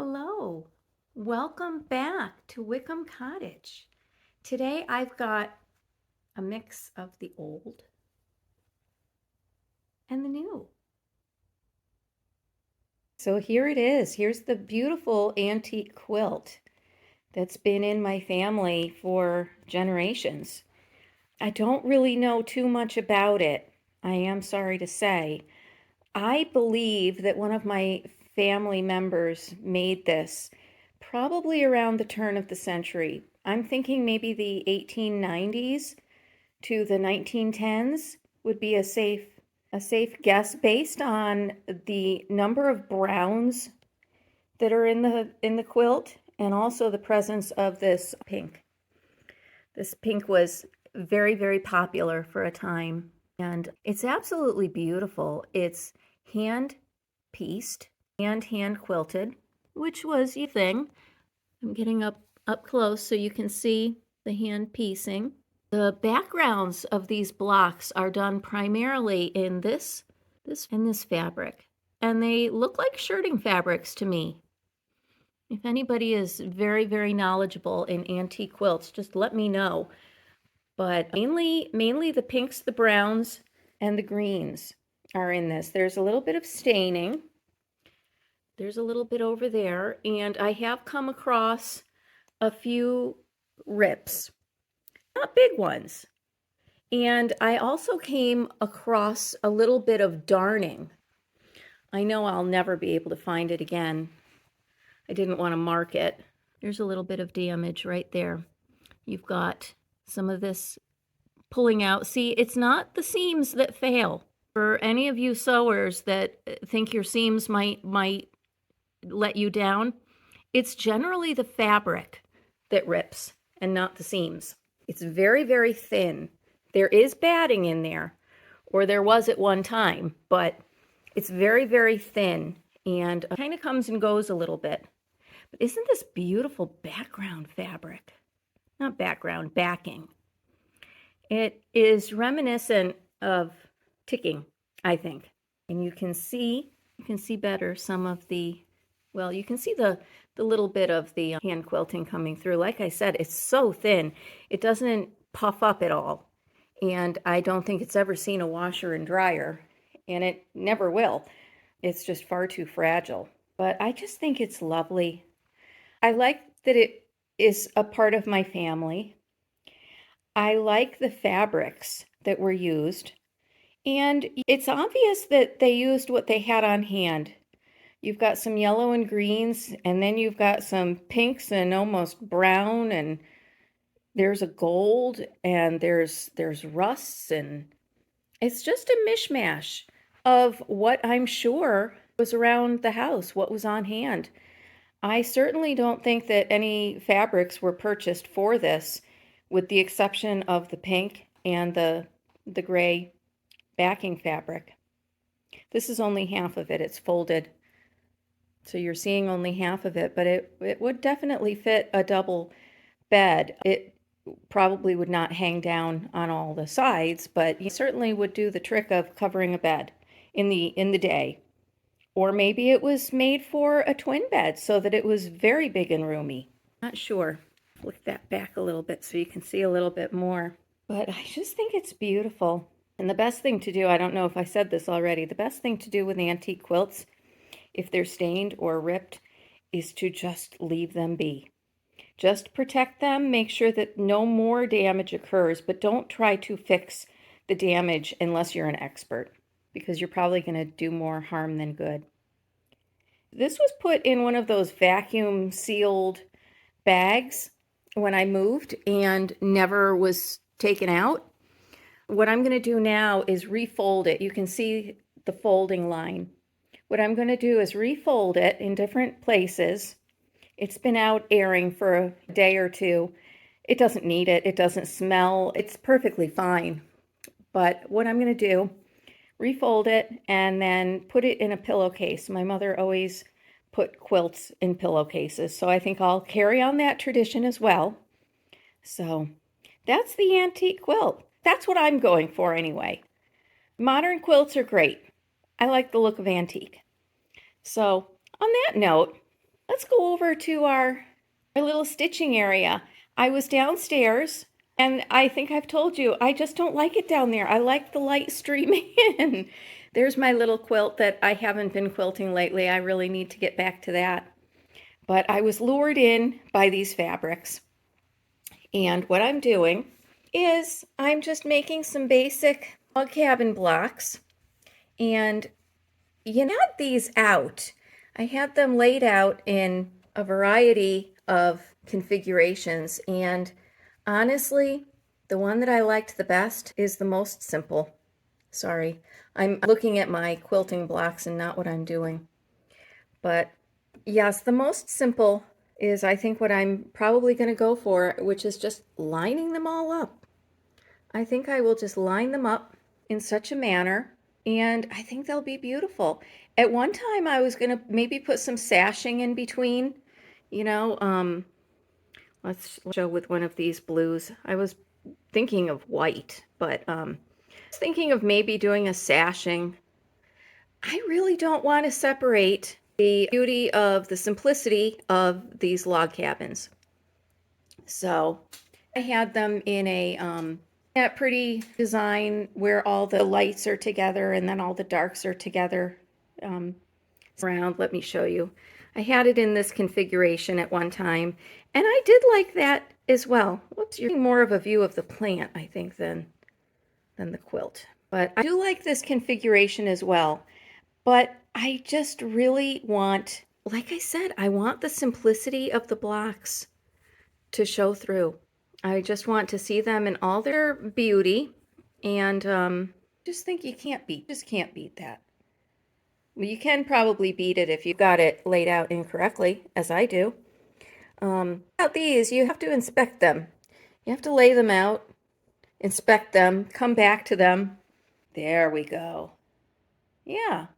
Hello, welcome back to Wickham Cottage. Today I've got a mix of the old and the new. So here it is. Here's the beautiful antique quilt that's been in my family for generations. I don't really know too much about it, I am sorry to say. I believe that one of my family members made this probably around the turn of the century. I'm thinking maybe the 1890s to the 1910s would be a safe guess based on the number of browns that are in the quilt and also the presence of this pink. This pink was very, very popular for a time, and it's absolutely beautiful. It's hand pieced and hand quilted, which was a thing. I'm getting up close so you can see the hand piecing. The backgrounds of these blocks are done primarily in this fabric, and they look like shirting fabrics to me. If anybody is very, very knowledgeable in antique quilts, just let me know. But mainly the pinks, the browns, and the greens are in this. There's a little bit of staining. There's a little bit over there, and I have come across a few rips, not big ones. And I also came across a little bit of darning. I know I'll never be able to find it again. I didn't want to mark it. There's a little bit of damage right there. You've got some of this pulling out. See, it's not the seams that fail. For any of you sewers that think your seams might let you down, it's generally the fabric that rips and not the seams. It's very, very thin. There is batting in there, or there was at one time, but it's very, very thin and kind of comes and goes a little bit. But isn't this beautiful background fabric? Not background, backing. It is reminiscent of ticking, I think. And you can see better some of the, well, you can see the little bit of the hand quilting coming through. Like I said, it's so thin. It doesn't puff up at all. And I don't think it's ever seen a washer and dryer, and it never will. It's just far too fragile. But I just think it's lovely. I like that it is a part of my family. I like the fabrics that were used. And it's obvious that they used what they had on hand. You've got some yellow and greens, and then you've got some pinks and almost brown, and there's a gold, and there's rusts, and it's just a mishmash of what I'm sure was around the house, what was on hand. I certainly don't think that any fabrics were purchased for this, with the exception of the pink and the gray backing fabric. This is only half of it. It's folded, so you're seeing only half of it, but it would definitely fit a double bed. It probably would not hang down on all the sides, but you certainly would do the trick of covering a bed in the day. Or maybe it was made for a twin bed so that it was very big and roomy. Not sure. Flick that back a little bit so you can see a little bit more. But I just think it's beautiful. And the best thing to do, I don't know if I said this already, the best thing to do with antique quilts, if they're stained or ripped, is to just leave them be. Just protect them, make sure that no more damage occurs, but don't try to fix the damage unless you're an expert, because you're probably going to do more harm than good. This was put in one of those vacuum sealed bags when I moved and never was taken out. What I'm going to do now is refold it. You can see the folding line. What I'm going to do is refold it in different places. It's been out airing for a day or two. It doesn't need it. It doesn't smell. It's perfectly fine. But what I'm going to do, refold it and then put it in a pillowcase. My mother always put quilts in pillowcases, so I think I'll carry on that tradition as well. So that's the antique quilt. That's what I'm going for anyway. Modern quilts are great. I like the look of antique. So on that note, let's go over to our little stitching area. I was downstairs, and I think I've told you, I just don't like it down there. I like the light streaming in. There's my little quilt that I haven't been quilting lately. I really need to get back to that. But I was lured in by these fabrics. And what I'm doing is I'm just making some basic log cabin blocks. And had these out. I had them laid out in a variety of configurations, and honestly, the one that I liked the best is the most simple. Sorry, I'm looking at my quilting blocks and not what I'm doing. But yes, the most simple is I think what I'm probably going to go for, which is just lining them all up. I think I will just line them up in such a manner, and I think they'll be beautiful. At one time, I was going to maybe put some sashing in between, you know, let's show with one of these blues. I was thinking of white, but I was thinking of maybe doing a sashing. I really don't want to separate the beauty of the simplicity of these log cabins. So I had them in that pretty design where all the lights are together and then all the darks are together around. Let me show you. I had it in this configuration at one time, and I did like that as well. Whoops, you're getting more of a view of the plant, I think, than the quilt. But I do like this configuration as well. But I just really want, like I said, I want the simplicity of the blocks to show through. I just want to see them in all their beauty, and just think you just can't beat that. Well, you can probably beat it if you've got it laid out incorrectly, as I do. About these, you have to inspect them. You have to lay them out, inspect them, come back to them. There we go. Yeah,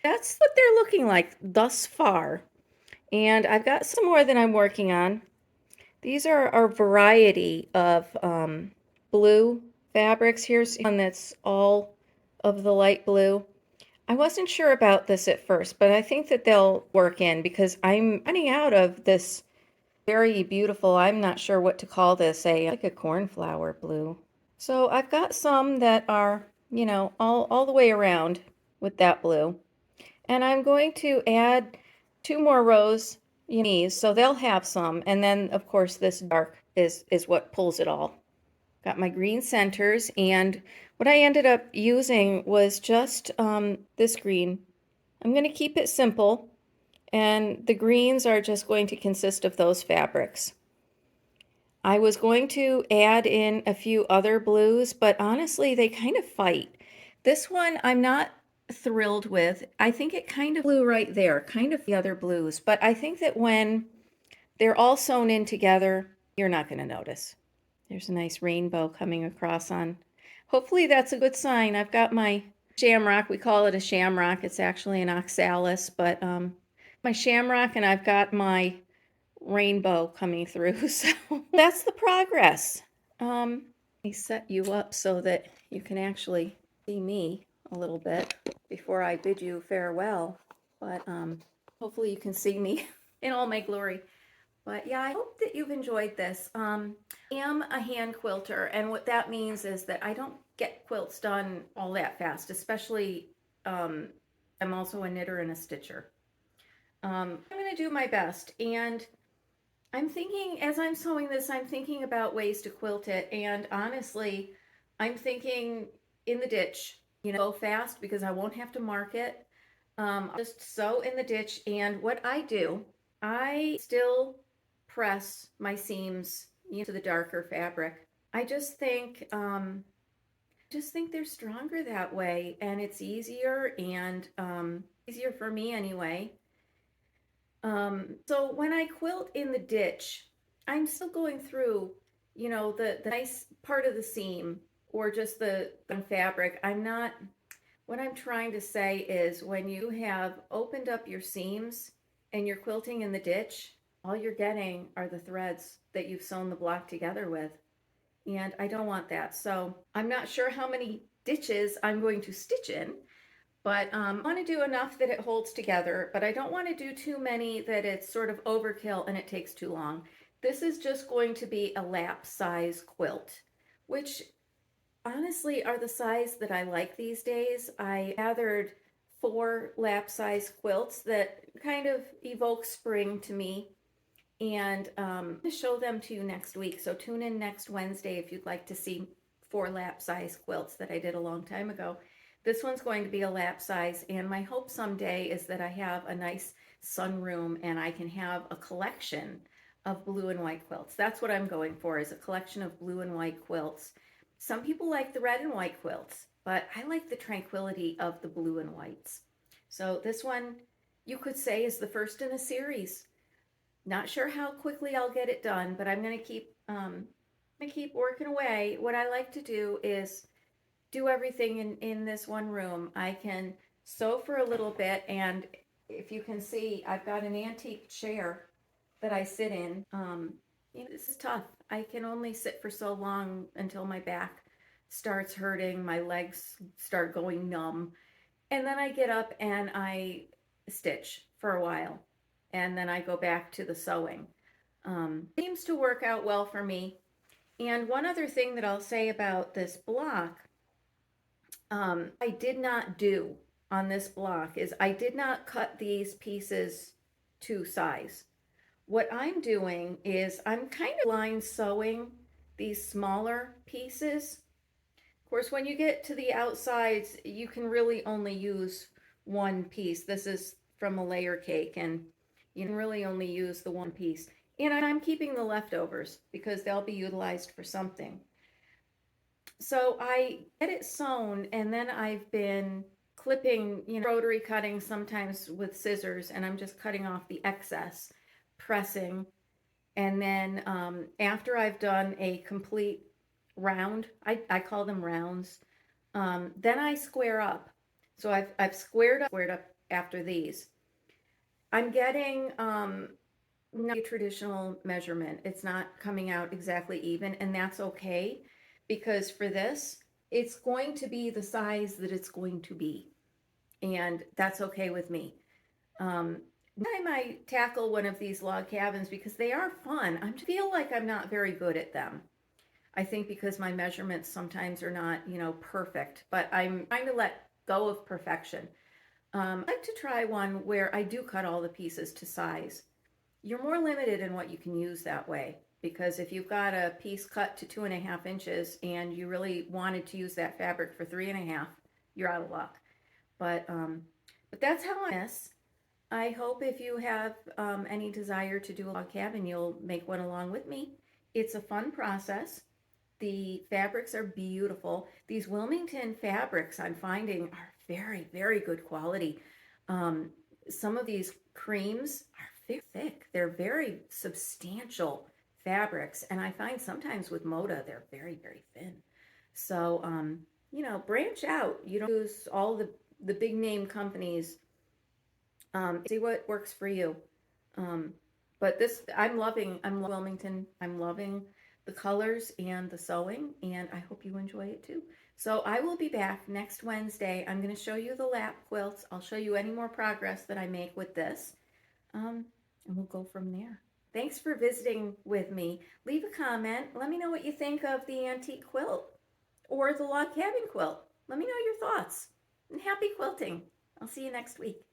that's what they're looking like thus far. And I've got some more that I'm working on. These are a variety of blue fabrics. Here's one that's all of the light blue. I wasn't sure about this at first, but I think that they'll work in because I'm running out of this very beautiful, I'm not sure what to call this, like a cornflower blue. So I've got some that are, all the way around with that blue. And I'm going to add 2 more rows, so they'll have some. And then, of course, this dark is what pulls it all. Got my green centers, and what I ended up using was just this green. I'm going to keep it simple, and the greens are just going to consist of those fabrics. I was going to add in a few other blues, but honestly, they kind of fight. This one I'm not thrilled with. I think it kind of blew right there, kind of the other blues, but I think that when they're all sewn in together, you're not going to notice. There's a nice rainbow coming across on. Hopefully that's a good sign. I've got my shamrock. We call it a shamrock. It's actually an oxalis, but my shamrock, and I've got my rainbow coming through. So that's the progress. Let me set you up so that you can actually see me a little bit before I bid you farewell. But hopefully you can see me in all my glory. But yeah, I hope that you've enjoyed this. I am a hand quilter, and what that means is that I don't get quilts done all that fast, especially I'm also a knitter and a stitcher. I'm going to do my best, and I'm thinking, as I'm sewing this, I'm thinking about ways to quilt it, and honestly, I'm thinking in the ditch, go fast because I won't have to mark it. I'll just sew in the ditch, and what I do, I still press my seams into the darker fabric. I just think they're stronger that way, and it's easier, and easier for me anyway. So when I quilt in the ditch, I'm still going through, the nice part of the seam or just the fabric. What I'm trying to say is when you have opened up your seams and you're quilting in the ditch, all you're getting are the threads that you've sewn the block together with. And I don't want that. So I'm not sure how many ditches I'm going to stitch in, But I want to do enough that it holds together, but I don't want to do too many that it's sort of overkill and it takes too long. This is just going to be a lap size quilt, which honestly are the size that I like these days. I gathered 4 lap size quilts that kind of evoke spring to me. And I'm going to show them to you next week. So tune in next Wednesday if you'd like to see 4 lap size quilts that I did a long time ago. This one's going to be a lap size, and my hope someday is that I have a nice sunroom and I can have a collection of blue and white quilts. That's what I'm going for, is a collection of blue and white quilts. Some people like the red and white quilts, but I like the tranquility of the blue and whites. So this one, you could say, is the first in a series. Not sure how quickly I'll get it done, but I'm gonna keep working away. What I like to do is do everything in this one room. I can sew for a little bit, and if you can see, I've got an antique chair that I sit in. This is tough. I can only sit for so long until my back starts hurting, my legs start going numb, and then I get up and I stitch for a while, and then I go back to the sewing. Seems to work out well for me. And one other thing that I'll say about this block, I did not do on this block is I did not cut these pieces to size. What I'm doing is I'm kind of line sewing these smaller pieces. Of course, when you get to the outsides, you can really only use one piece. This is from a layer cake, and you can really only use the one piece. And I'm keeping the leftovers because they'll be utilized for something. So I get it sewn, and then I've been clipping, rotary cutting sometimes with scissors, and I'm just cutting off the excess, pressing, and then after I've done a complete round, I call them rounds, then I square up. So I've squared up after these. I'm getting not a traditional measurement. It's not coming out exactly even, and that's okay, because for this, it's going to be the size that it's going to be, and that's okay with me. Time I tackle one of these log cabins, because they are fun, I feel like I'm not very good at them. I think because my measurements sometimes are not, perfect, but I'm trying to let go of perfection. I'd like to try one where I do cut all the pieces to size. You're more limited in what you can use that way, because if you've got a piece cut to 2.5 inches and you really wanted to use that fabric for 3.5, you're out of luck. But that's how I miss. I hope if you have any desire to do a log cabin, you'll make one along with me. It's a fun process. The fabrics are beautiful. These Wilmington fabrics I'm finding are very, very good quality. Some of these creams are very thick. They're very substantial fabrics. And I find sometimes with Moda, they're very, very thin. So, branch out. You don't use all the big name companies. See what works for you. Um, but this, I'm Wilmington. I'm loving the colors and the sewing, and I hope you enjoy it too. So I will be back next Wednesday. I'm going to show you the lap quilts. I'll show you any more progress that I make with this, and we'll go from there. Thanks for visiting with me. Leave a comment. Let me know what you think of the antique quilt or the log cabin quilt. Let me know your thoughts. And happy quilting. I'll see you next week.